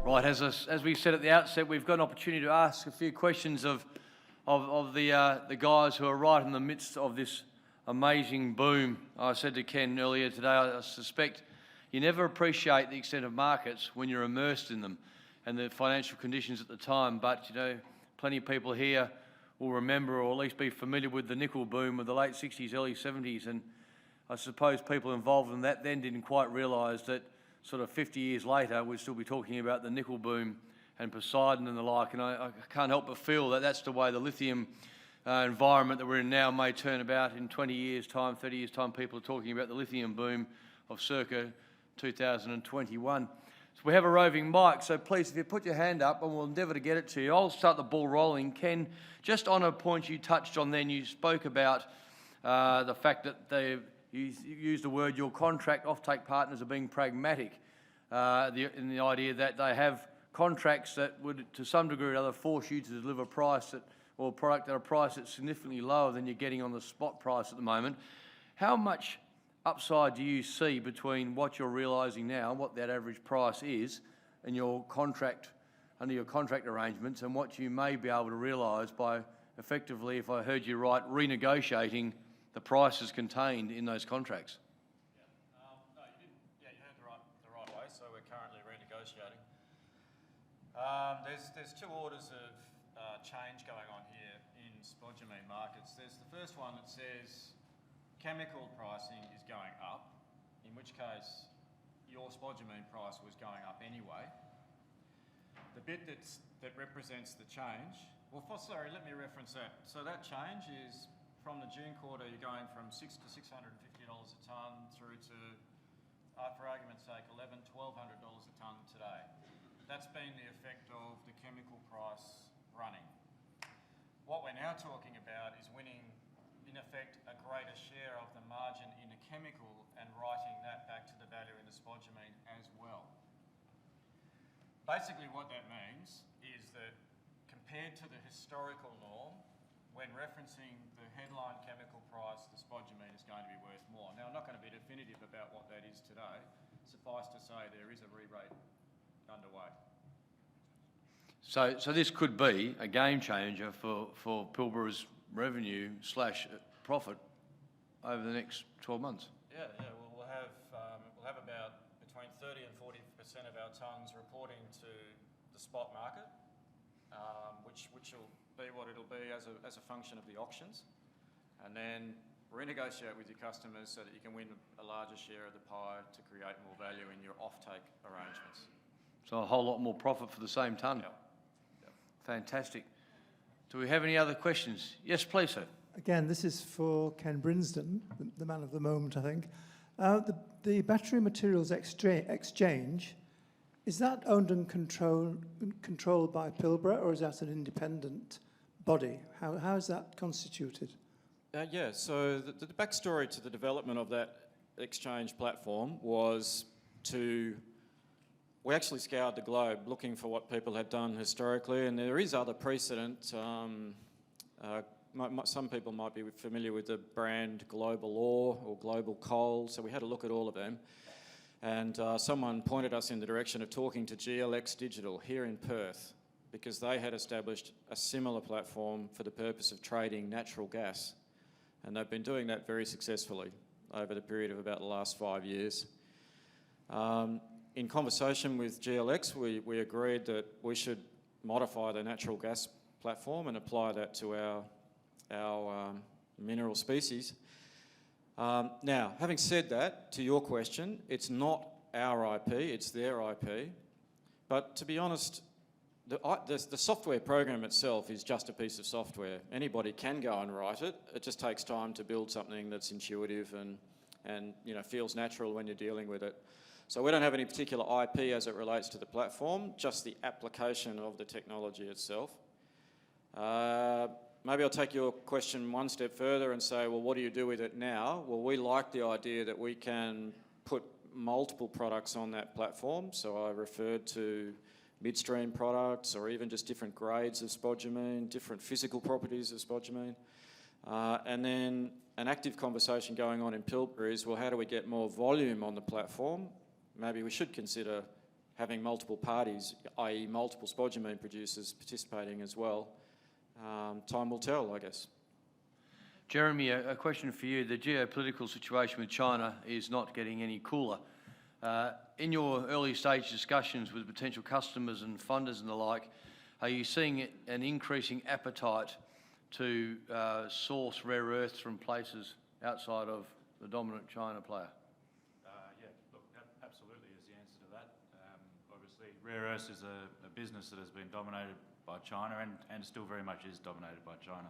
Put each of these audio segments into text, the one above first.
Right, as we said at the outset, we've got an opportunity to ask a few questions of the guys who are right in the midst of this amazing boom. I said to Ken earlier today, I suspect you never appreciate the extent of markets when you're immersed in them and the financial conditions at the time. But, you know, plenty of people here will remember or at least be familiar with the nickel boom of the late 60s, early 70s. And I suppose people involved in that then didn't quite realise that sort of 50 years later we'd still be talking about the nickel boom and Poseidon and the like. And I can't help but feel that that's the way the lithium environment that we're in now may turn about in 20 years' time, 30 years' time. People are talking about the lithium boom of circa 2021. So we have a roving mic, so please, if you put your hand up, and we'll endeavour to get it to you. I'll start the ball rolling. Ken, just on a point you touched on then, you spoke about the fact that you used the word your contract offtake partners are being pragmatic in the idea that they have contracts that would, to some degree or other, force you to deliver a price or product at a price that's significantly lower than you're getting on the spot price at the moment. How much upside do you see between what you're realising now and what that average price is and your contract, under your contract arrangements, and what you may be able to realise by effectively, if I heard you right, renegotiating the prices contained in those contracts? No, you heard the right way, so we're currently renegotiating. There's two orders of change going on here in spodumene markets. There's the first one that says chemical pricing is going up, in which case your spodumene price was going up anyway. The bit that represents the change, well, sorry, let me reference that. So that change is from the June quarter, you're going from $600 to $650 a tonne through to, for argument's sake, $1,100, $1,200 a tonne today. That's been the effect of the chemical price running. What we're now talking about is winning, in effect, a greater share of the margin in the chemical and writing that back to the value in the spodumene as well. Basically what that means is that compared to the historical norm, when referencing the headline chemical price, the spodumene is going to be worth more. Now, I'm not going to be definitive about what that is today. Suffice to say there is a re-rate underway. So this could be a game changer for Pilbara's revenue / profit over the next 12 months. Yeah. We'll have about between 30 and 40% of our tonnes reporting to the spot market, which will be what it'll be as a function of the auctions, and then renegotiate with your customers so that you can win a larger share of the pie to create more value in your offtake arrangements. So a whole lot more profit for the same tonne. Yep. Fantastic. Do we have any other questions? Yes, please, sir. Again, this is for Ken Brinsden, the man of the moment, I think. The Battery Materials Exchange, is that owned and controlled by Pilbara, or is that an independent body? How is that constituted? Yeah, so the backstory to the development of that exchange platform was we actually scoured the globe looking for what people had done historically, and there is other precedent. Some people might be familiar with the brand Global Ore or Global Coal, so we had a look at all of them. And someone pointed us in the direction of talking to GLX Digital here in Perth, because they had established a similar platform for the purpose of trading natural gas. And they've been doing that very successfully over the period of about the last 5 years. In conversation with GLX, we agreed that we should modify the natural gas platform and apply that to our mineral species. Now, having said that, to your question, it's not our IP, it's their IP. But to be honest, the software program itself is just a piece of software. Anybody can go and write it. It just takes time to build something that's intuitive and feels natural when you're dealing with it. So we don't have any particular IP as it relates to the platform, just the application of the technology itself. Maybe I'll take your question one step further and say, well, what do you do with it now? Well, we like the idea that we can put multiple products on that platform. So I referred to midstream products, or even just different grades of spodumene, different physical properties of spodumene. And then an active conversation going on in Pilbara is, well, how do we get more volume on the platform? Maybe we should consider having multiple parties, i.e. multiple spodumene producers participating as well, time will tell, I guess. Jeremy, a question for you. The geopolitical situation with China is not getting any cooler. In your early stage discussions with potential customers and funders and the like, are you seeing an increasing appetite to source rare earths from places outside of the dominant China player? Yeah, look, absolutely is the answer to that. Obviously, rare earths is a business that has been dominated by China and still very much is dominated by China.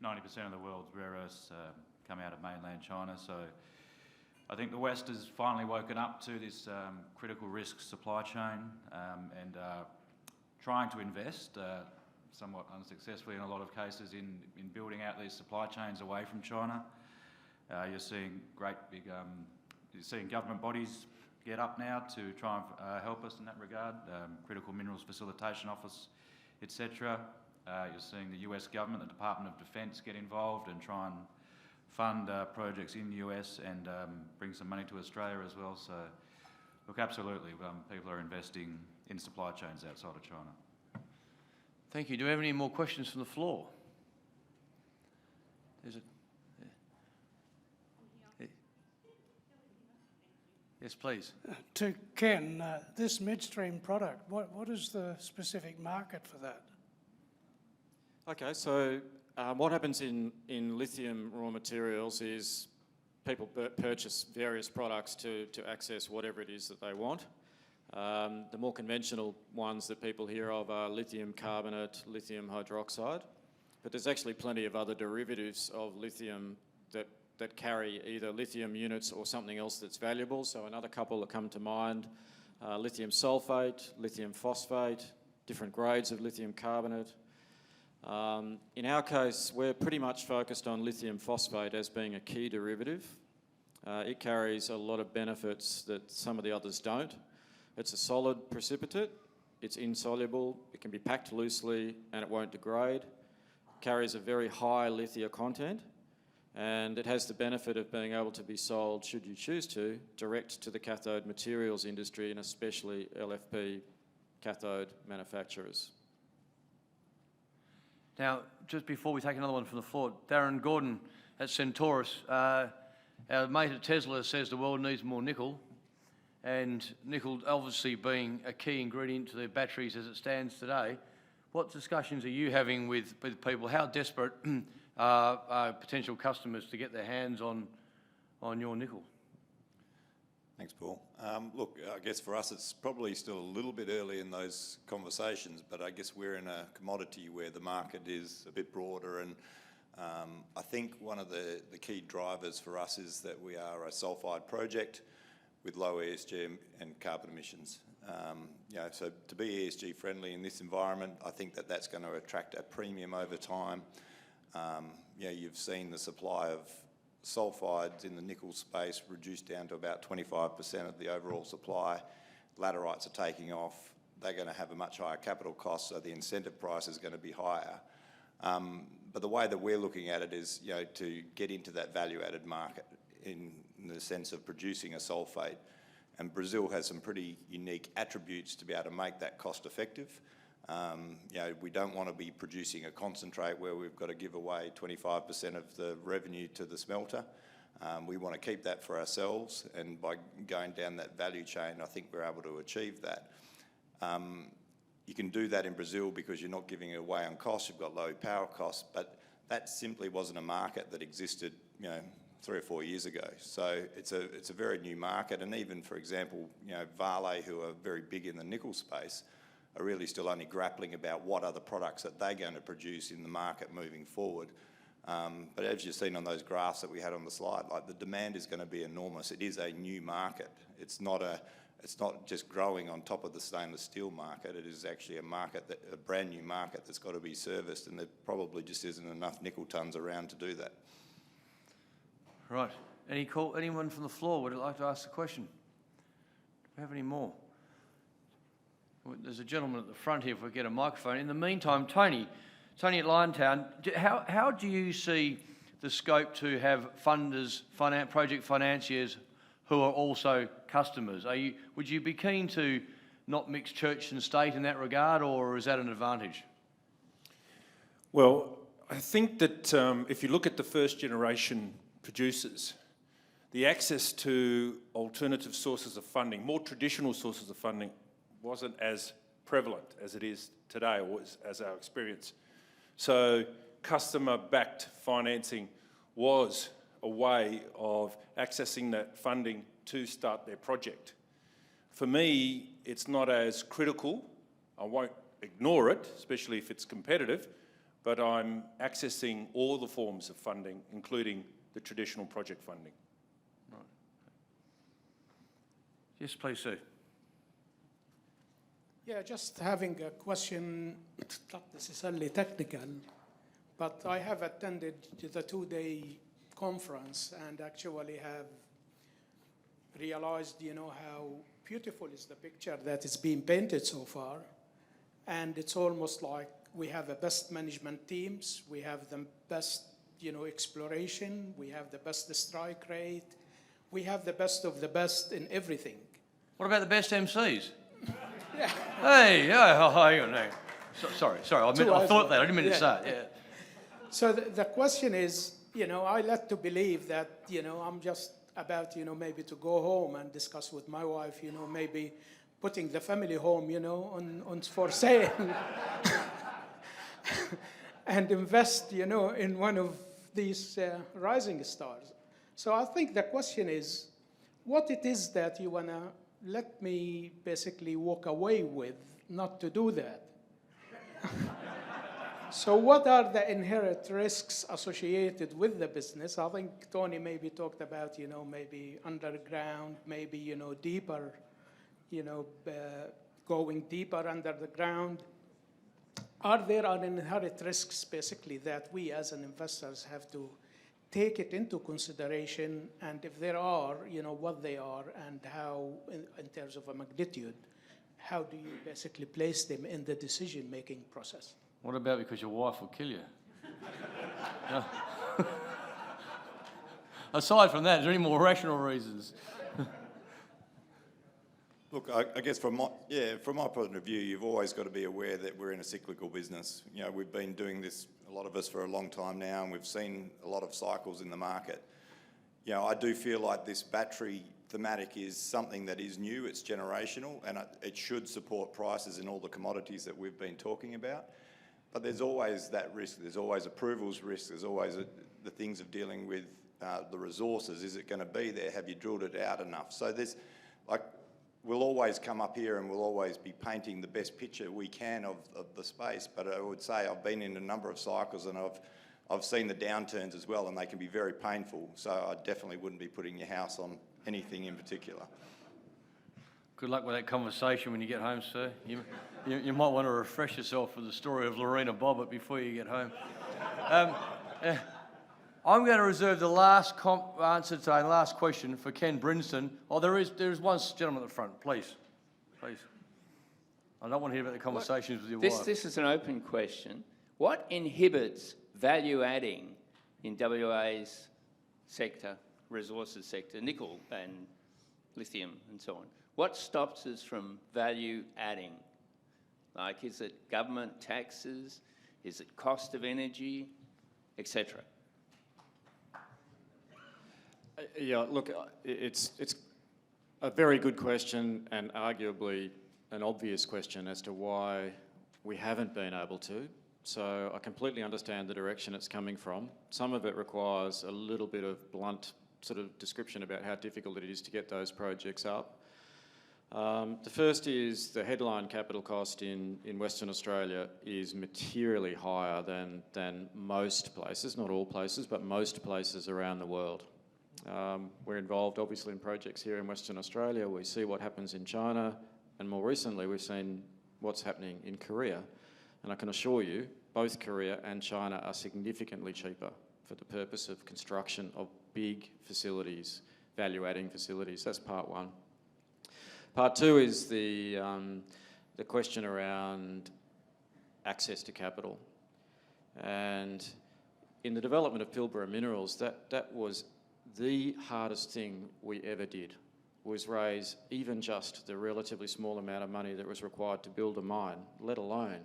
90% of the world's rare earths come out of mainland China, so I think the West has finally woken up to this critical risk supply chain and trying to invest, somewhat unsuccessfully in a lot of cases, in building out these supply chains away from China. You're seeing you're seeing government bodies get up now to try and help us in that regard, Critical Minerals Facilitation Office, etc. You're seeing the US government, the Department of Defence get involved and try and fund projects in the US and bring some money to Australia as well. So, look, absolutely, people are investing in supply chains outside of China. Thank you. Do we have any more questions from the floor? Is it? Yeah. Yes, please. To Ken, this midstream product, what is the specific market for that? Okay, so what happens in lithium raw materials is people purchase various products to access whatever it is that they want. The more conventional ones that people hear of are lithium carbonate, lithium hydroxide, but there's actually plenty of other derivatives of lithium that carry either lithium units or something else that's valuable. So another couple that come to mind, lithium sulfate, lithium phosphate, different grades of lithium carbonate. In our case, we're pretty much focused on lithium phosphate as being a key derivative. It carries a lot of benefits that some of the others don't. It's a solid precipitate, it's insoluble, it can be packed loosely and it won't degrade. It carries a very high lithium content and it has the benefit of being able to be sold, should you choose to, direct to the cathode materials industry and especially LFP cathode manufacturers. Now, just before we take another one from the floor, Darren Gordon at Centaurus, our mate at Tesla says the world needs more nickel, and nickel obviously being a key ingredient to their batteries as it stands today. What discussions are you having with people? How desperate are potential customers to get their hands on your nickel? Thanks, Paul. Look, I guess for us it's probably still a little bit early in those conversations, but I guess we're in a commodity where the market is a bit broader, and I think one of the key drivers for us is that we are a sulphide project with low ESG and carbon emissions. So to be ESG friendly in this environment, I think that that's going to attract a premium over time. You've seen the supply of sulphides in the nickel space reduced down to about 25% of the overall supply. Laterites are taking off. They're going to have a much higher capital cost, so the incentive price is going to be higher. But the way that we're looking at it is, to get into that value-added market in the sense of producing a sulphate. And Brazil has some pretty unique attributes to be able to make that cost effective. We don't want to be producing a concentrate where we've got to give away 25% of the revenue to the smelter. We want to keep that for ourselves, and by going down that value chain, I think we're able to achieve that. You can do that in Brazil because you're not giving it away on cost, you've got low power costs, but that simply wasn't a market that existed 3 or 4 years ago. So it's a very new market, and even, for example, Vale, who are very big in the nickel space, are really still only grappling about what other products that they're going to produce in the market moving forward. But as you've seen on those graphs that we had on the slide, like, the demand is going to be enormous. It is a new market. It's not just growing on top of the stainless steel market. It is actually a brand new market that's got to be serviced, and there probably just isn't enough nickel tons around to do that. Right. Anyone from the floor would like to ask a question? Do we have any more? There's a gentleman at the front here if we get a microphone. In the meantime, Tony at Liontown, how do you see the scope to have funders, project financiers who are also customers? Would you be keen to not mix church and state in that regard, or is that an advantage? Well, I think that if you look at the first generation producers, the access to alternative sources of funding, more traditional sources of funding, wasn't as prevalent as it is today, or as our experience. So customer-backed financing was a way of accessing that funding to start their project. For me, it's not as critical. I won't ignore it, especially if it's competitive, but I'm accessing all the forms of funding, including the traditional project funding. Right. Yes, please, Sue. Yeah, just having a question, it's not necessarily technical, but I have attended the two-day conference and actually have realized, how beautiful is the picture that is being painted so far. And it's almost like we have the best management teams, we have the best, exploration, we have the best strike rate, we have the best of the best in everything. What about the best MCs? Yeah. Hey, yeah, hang on, hang on. Sorry, I thought that, I didn't mean to say it, yeah. So the question is, I like to believe that, I'm just about, maybe to go home and discuss with my wife, maybe putting the family home, on for sale and invest, in one of these rising stars. So I think the question is, what it is that you want to let me basically walk away with not to do that? So what are the inherent risks associated with the business? I think Tony maybe talked about, maybe underground, maybe, deeper, going deeper under the ground. Are there inherent risks, basically, that we as an investors have to take it into consideration? And if there are, what they are and how, in terms of a magnitude, how do you basically place them in the decision-making process? What about because your wife will kill you? No. Aside from that, is there any more rational reasons? Look, I guess from my point of view, you've always got to be aware that we're in a cyclical business. We've been doing this, a lot of us, for a long time now, and we've seen a lot of cycles in the market. I do feel like this battery thematic is something that is new, it's generational, and it should support prices in all the commodities that we've been talking about. But there's always that risk, there's always approvals risk, there's always the things of dealing with the resources. Is it going to be there? Have you drilled it out enough? So there's, we'll always come up here and we'll always be painting the best picture we can of the space. But I would say I've been in a number of cycles and I've seen the downturns as well, and they can be very painful. So I definitely wouldn't be putting your house on anything in particular. Good luck with that conversation when you get home, sir. You might want to refresh yourself with the story of Lorena Bobbitt before you get home. I'm going to reserve the last answer today, the last question for Ken Brinsden. Oh, there is one gentleman at the front, please. Please. I don't want to hear about the conversations with your wife. This is an open question. What inhibits value adding in WA's sector, resources sector, nickel and lithium and so on? What stops us from value adding? Like, is it government taxes? Is it cost of energy, etc.? Yeah, look, it's a very good question and arguably an obvious question as to why we haven't been able to. So I completely understand the direction it's coming from. Some of it requires a little bit of blunt sort of description about how difficult it is to get those projects up. The first is the headline capital cost in Western Australia is materially higher than most places, not all places, but most places around the world. We're involved obviously in projects here in Western Australia. We see what happens in China, and more recently we've seen what's happening in Korea. And I can assure you, both Korea and China are significantly cheaper for the purpose of construction of big facilities, value-adding facilities. That's part one. Part two is the question around access to capital. And in the development of Pilbara Minerals, that was the hardest thing we ever did. was raise even just the relatively small amount of money that was required to build a mine, let alone,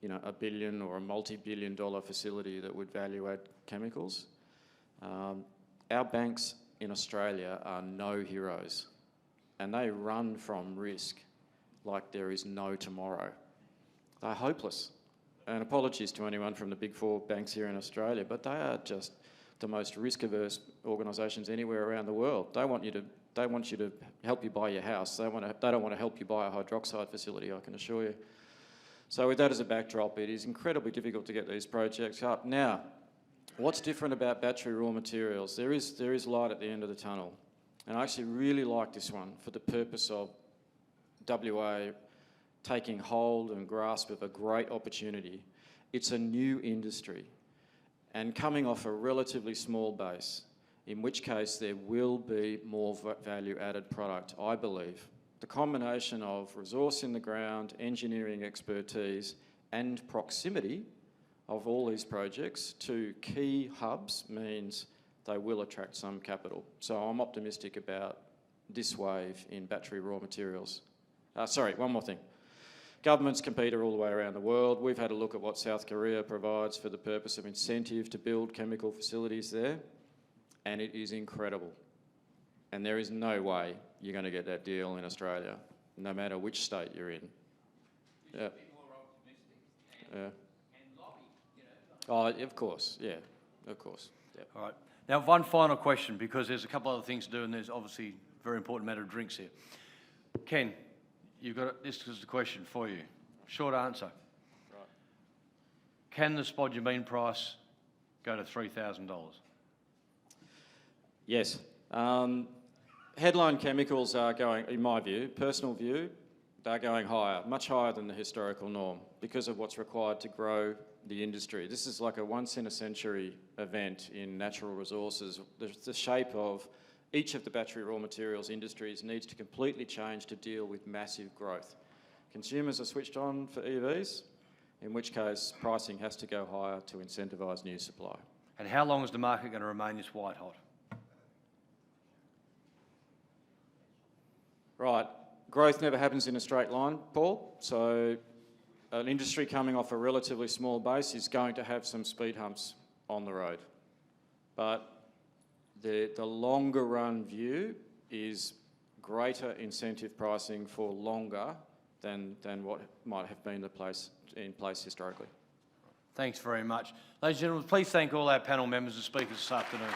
you know, $1 billion or a multi-billion-dollar facility that would value add chemicals. Our banks in Australia are no heroes, and they run from risk like there is no tomorrow. They're hopeless. And apologies to anyone from the big four banks here in Australia, but they are just the most risk-averse organisations anywhere around the world. They want you to help you buy your house. They don't want to help you buy a hydroxide facility, I can assure you. So with that as a backdrop, it is incredibly difficult to get these projects up. Now, what's different about battery raw materials? There is light at the end of the tunnel. And I actually really like this one for the purpose of WA taking hold and grasp of a great opportunity. It's a new industry and coming off a relatively small base, in which case there will be more value-added product, I believe. The combination of resource in the ground, engineering expertise, and proximity of all these projects to key hubs means they will attract some capital. So I'm optimistic about this wave in battery raw materials. Sorry, one more thing. Governments compete all the way around the world. We've had a look at what South Korea provides for the purpose of incentive to build chemical facilities there, and it is incredible. And there is no way you're going to get that deal in Australia, no matter which state you're in. Yeah. Be more optimistic and lobby, you know. Oh, of course, yeah, of course. Yeah. All right. Now, one final question, because there's a couple other things to do, and there's obviously a very important matter of drinks here. Ken, this is the question for you. Short answer. Right. Can the spodumene price go to $3,000? Yes. Headline chemicals are going, in my view, personal view, they're going higher, much higher than the historical norm because of what's required to grow the industry. This is like a once-in-a-century event in natural resources. The shape of each of the battery raw materials industries needs to completely change to deal with massive growth. Consumers are switched on for EVs, in which case pricing has to go higher to incentivise new supply. And how long is the market going to remain this white hot? Right, growth never happens in a straight line, Paul. So an industry coming off a relatively small base is going to have some speed humps on the road. But the longer run view is greater incentive pricing for longer than what might have been in place historically. Thanks very much. Ladies and gentlemen, please thank all our panel members and speakers this afternoon.